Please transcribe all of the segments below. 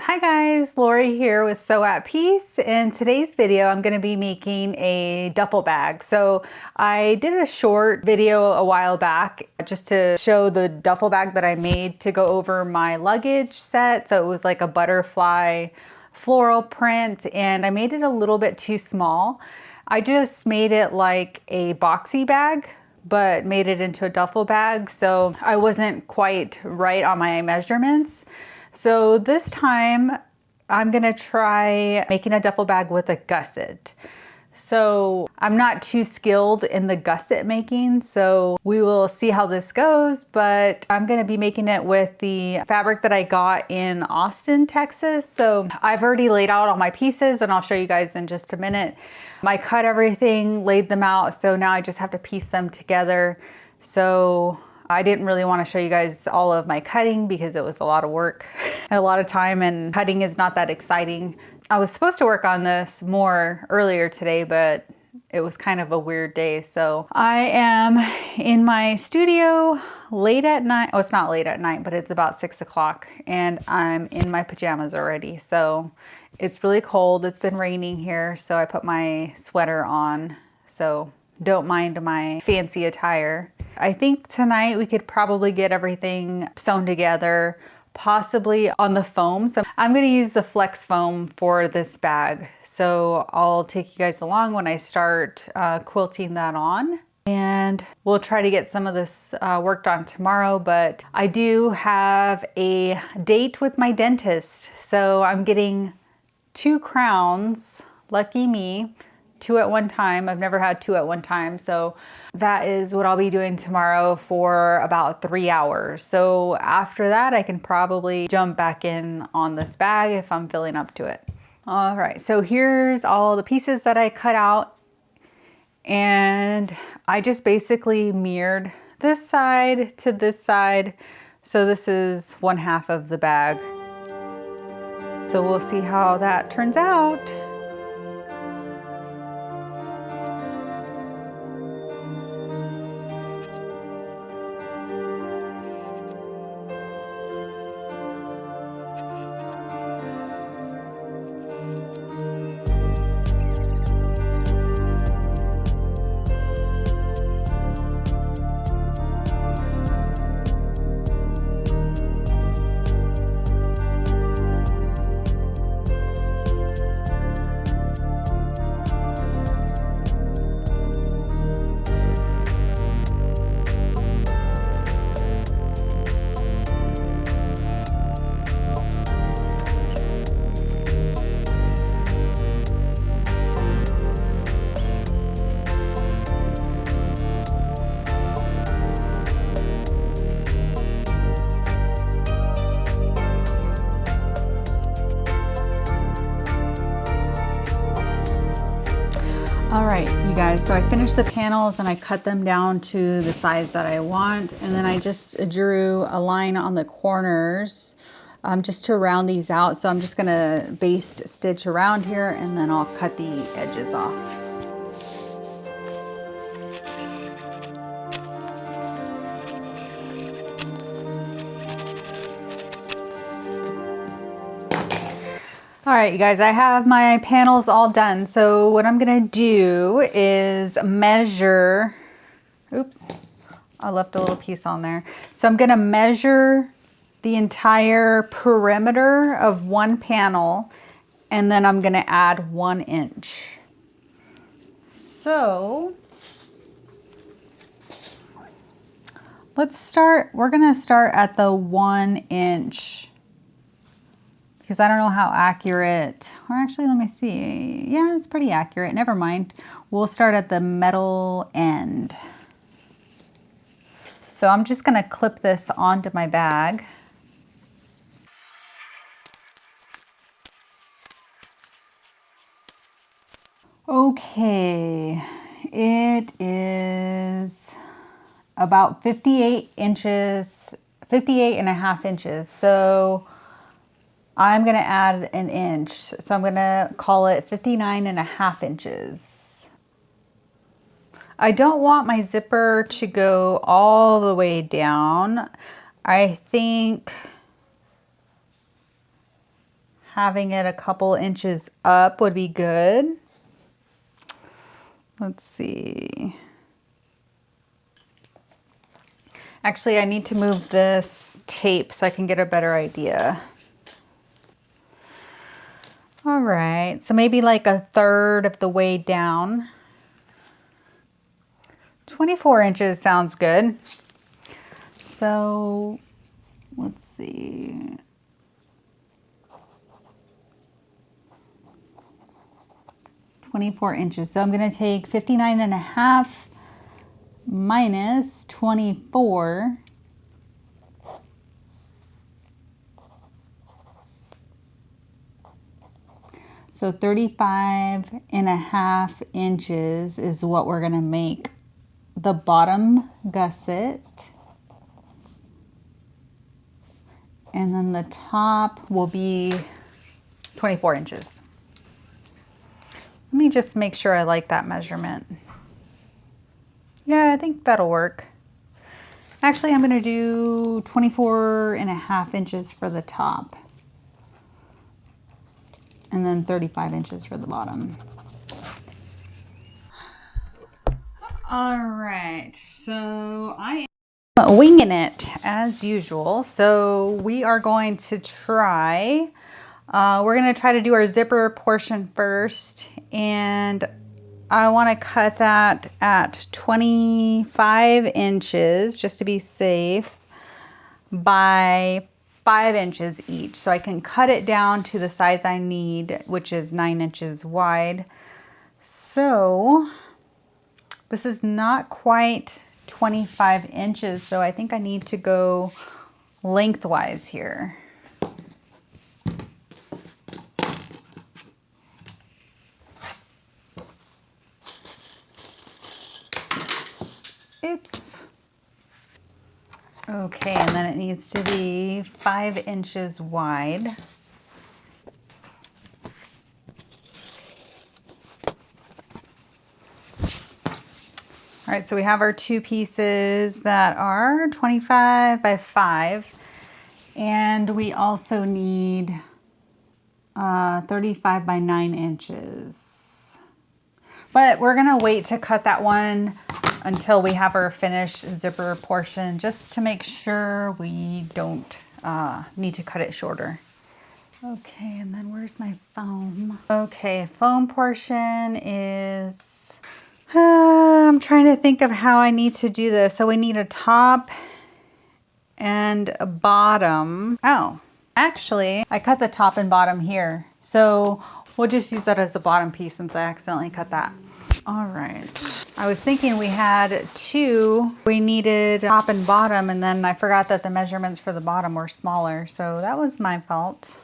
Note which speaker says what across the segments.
Speaker 1: Hi guys, Lori here with Sew at Peace. In today's video, I'm going to be making a duffel bag. So I did a short video a while back just to show the duffel bag that I made to go over my luggage set. So it was like a butterfly floral print and I made it a little bit too small. I just made it like a boxy bag, but made it into a duffel bag. So I wasn't quite right on my measurements. So this time I'm gonna try making a duffel bag with a gusset. So I'm not too skilled in the gusset making, so we will see how this goes, but I'm gonna be making it with the fabric that I got in Austin, Texas. So I've already laid out all my pieces and I'll show you guys in just a minute. I cut everything, laid them out, so now I just have to piece them together. So I didn't really want to show you guys all of my cutting because it was a lot of work, a lot of time, and cutting is not that exciting. I was supposed to work on this more earlier today, but it was kind of a weird day. So I am in my studio late at night. Oh, it's not late at night, but it's about 6 o'clock and I'm in my pajamas already. So it's really cold. It's been raining here. So I put my sweater on. So don't mind my fancy attire. I think tonight we could probably get everything sewn together, possibly on the foam. So I'm going to use the flex foam for this bag. So I'll take you guys along when I start quilting that on. And we'll try to get some of this worked on tomorrow, but I do have a date with my dentist. So I'm getting 2 crowns, lucky me. 2 at one time. I've never had 2 at one time. So that is what I'll be doing tomorrow for about 3 hours. So after that, I can probably jump back in on this bag if I'm feeling up to it. All right, so here's all the pieces that I cut out. And I just basically mirrored this side to this side. So this is 1/2 of the bag. So we'll see how that turns out. All right, you guys, so I finished the panels and I cut them down to the size that I want. And then I just drew a line on the corners just to round these out. So I'm just gonna baste stitch around here and then I'll cut the edges off. All right, you guys, I have my panels all done. So what I'm gonna do is measure, oops, I left a little piece on there. So I'm gonna measure the entire perimeter of one panel and then I'm gonna add 1 inch. So let's start, we're gonna start at the 1 inch. Because I don't know how accurate, or actually let me see. Yeah, it's pretty accurate, never mind. We'll start at the metal end. So I'm just gonna clip this onto my bag. Okay, it is about 58 inches, 58.5 inches. So I'm gonna add 1 inch. So I'm gonna call it 59.5 inches. I don't want my zipper to go all the way down. I think having it a couple inches up would be good. Let's see. Actually, I need to move this tape so I can get a better idea. All right, so maybe like a third of the way down. 24 inches sounds good. So let's see. $24. So I'm gonna take 59.5 minus 24. So 35.5 inches is what we're gonna make the bottom gusset. And then the top will be 24 inches. Let me just make sure I like that measurement. Yeah, I think that'll work. Actually, I'm gonna do 24.5 inches for the top. And then 35 inches for the bottom. All right, so I am winging it as usual. So we are going to try, we're gonna try to do our zipper portion first, and I wanna cut that at 25 inches just to be safe by 5 inches each. So I can cut it down to the size I need, which is 9 inches wide. So this is not quite 25 inches, so I think I need to go lengthwise here. Oops. Okay, and then it needs to be 5 inches wide. All right, so we have our two pieces that are 25 by 5, and we also need 35 by 9 inches. But we're gonna wait to cut that one until we have our finished zipper portion, just to make sure we don't need to cut it shorter. Okay, and then where's my foam? Okay, foam portion is, I'm trying to think of how I need to do this. So we need a top and a bottom. Oh, actually, I cut the top and bottom here. So we'll just use that as the bottom piece since I accidentally cut that. All right. I was thinking we had two. We needed top and bottom, and then I forgot that the measurements for the bottom were smaller. So that was my fault.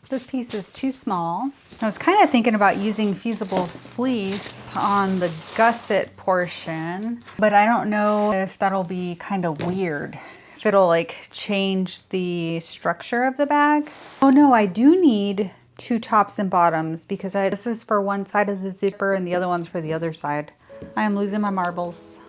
Speaker 1: This piece is too small. I was kind of thinking about using fusible fleece on the gusset portion, but I don't know if that'll be kind of weird. If it'll like change the structure of the bag. Oh no, I do need two tops and bottoms because this is for one side of the zipper and the other one's for the other side. I am losing my marbles.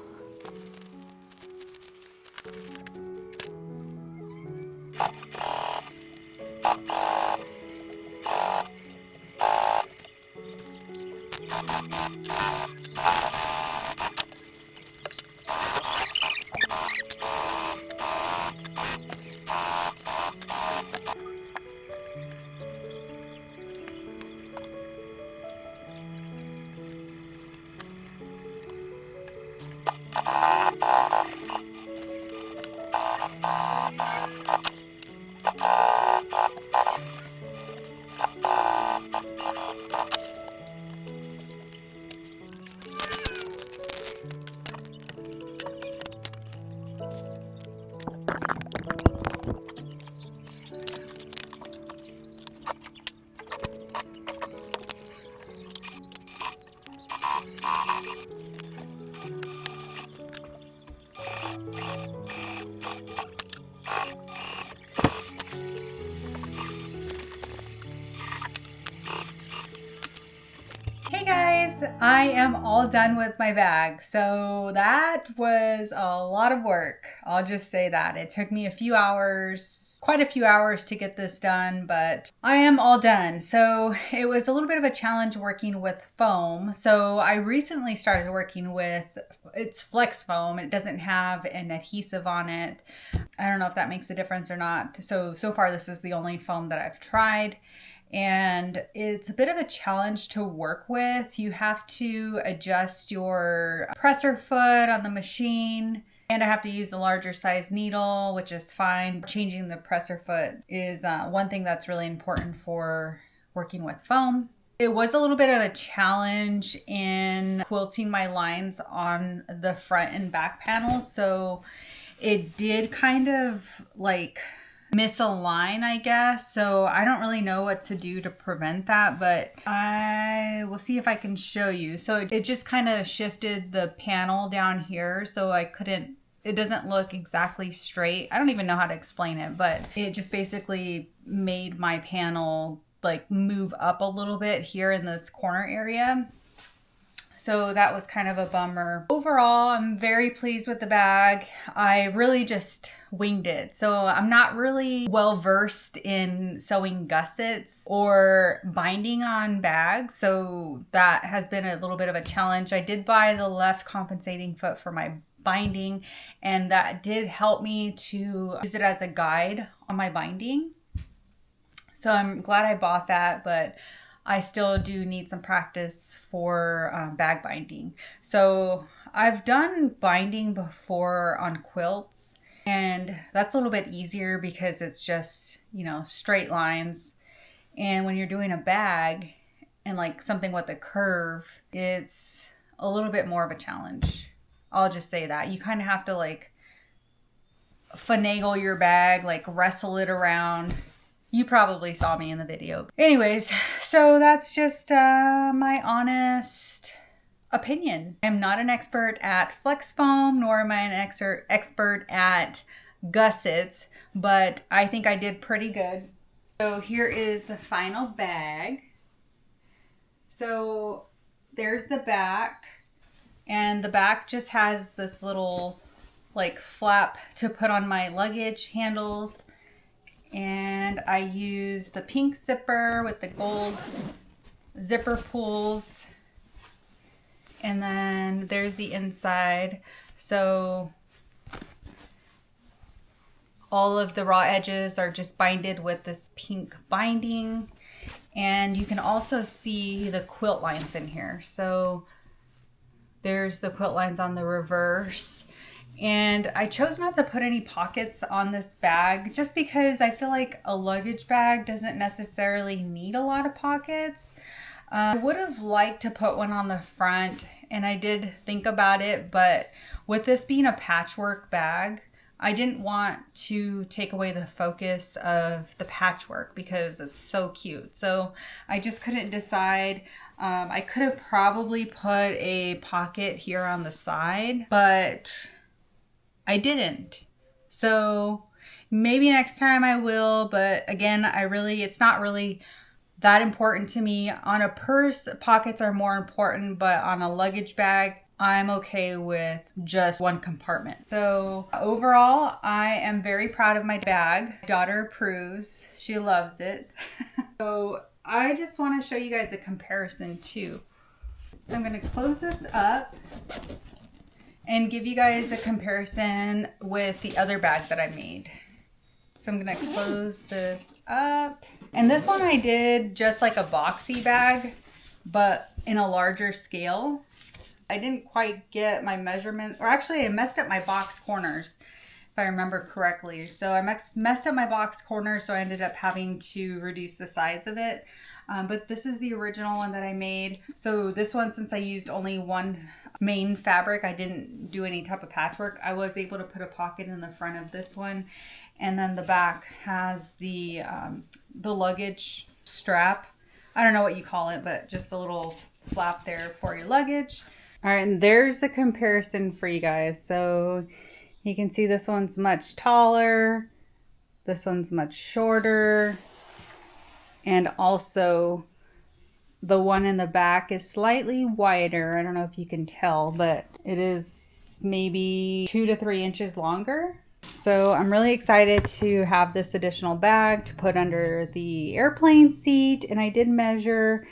Speaker 1: Hey guys, I am all done with my bag. So that was a lot of work. I'll just say that. It took me a few hours quite a few hours to get this done, but I am all done. So it was a little bit of a challenge working with foam. So I recently started working with, it's flex foam. It doesn't have an adhesive on it. I don't know if that makes a difference or not. So far this is the only foam that I've tried. And it's a bit of a challenge to work with. You have to adjust your presser foot on the machine, and I have to use a larger size needle, which is fine. Changing the presser foot is one thing that's really important for working with foam. It was a little bit of a challenge in quilting my lines on the front and back panels. So it did kind of like misalign, I guess. So I don't really know what to do to prevent that, but I will see if I can show you. So it just kind of shifted the panel down here. So it doesn't look exactly straight. I don't even know how to explain it, but it just basically made my panel like move up a little bit here in this corner area. So that was kind of a bummer. Overall, I'm very pleased with the bag. I really just winged it. So I'm not really well versed in sewing gussets or binding on bags. So that has been a little bit of a challenge. I did buy the left compensating foot for my binding, and that did help me to use it as a guide on my binding. So I'm glad I bought that, but I still do need some practice for bag binding. So I've done binding before on quilts, and that's a little bit easier because it's just, you know, straight lines. And when you're doing a bag and like something with a curve, it's a little bit more of a challenge. I'll just say that. You kind of have to like finagle your bag, like wrestle it around. You probably saw me in the video. Anyways, so that's just my honest opinion. I'm not an expert at flex foam, nor am I an expert at gussets, but I think I did pretty good. So here is the final bag. So there's the back, and the back just has this little like flap to put on my luggage handles. And I use the pink zipper with the gold zipper pulls. And then there's the inside. So all of the raw edges are just binded with this pink binding. And you can also see the quilt lines in here. So there's the quilt lines on the reverse. And I chose not to put any pockets on this bag just because I feel like a luggage bag doesn't necessarily need a lot of pockets. I would have liked to put one on the front, and I did think about it, but with this being a patchwork bag, I didn't want to take away the focus of the patchwork because it's so cute. So I just couldn't decide. I could have probably put a pocket here on the side, but I didn't. So maybe next time I will, but again, it's not really that important to me. On a purse, pockets are more important, but on a luggage bag, I'm okay with just one compartment. So overall, I am very proud of my bag. My daughter approves. She loves it. So I just want to show you guys a comparison too. So I'm going to close this up and give you guys a comparison with the other bag that I made. So I'm gonna close this up. And this one I did just like a boxy bag, but in a larger scale. I didn't quite get my measurement, or actually I messed up my box corners, if I remember correctly. So I messed up my box corners, so I ended up having to reduce the size of it. But this is the original one that I made. So this one, since I used only one main fabric, I didn't do any type of patchwork, I was able to put a pocket in the front of this one. And then the back has the luggage strap. I don't know what you call it, but just a little flap there for your luggage. All right, and there's the comparison for you guys. So you can see this one's much taller, this one's much shorter, and also the one in the back is slightly wider. I don't know if you can tell, but it is maybe 2 to 3 inches longer. So I'm really excited to have this additional bag to put under the airplane seat. And I did measure,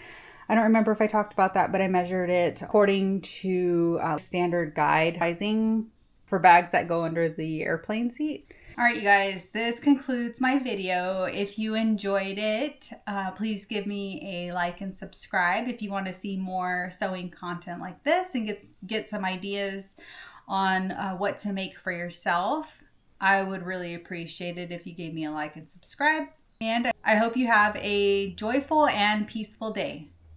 Speaker 1: I don't remember if I talked about that, but I measured it according to standard guide sizing for bags that go under the airplane seat. All right, you guys, this concludes my video. If you enjoyed it, please give me a like and subscribe if you want to see more sewing content like this and get some ideas on what to make for yourself. I would really appreciate it if you gave me a like and subscribe. And I hope you have a joyful and peaceful day.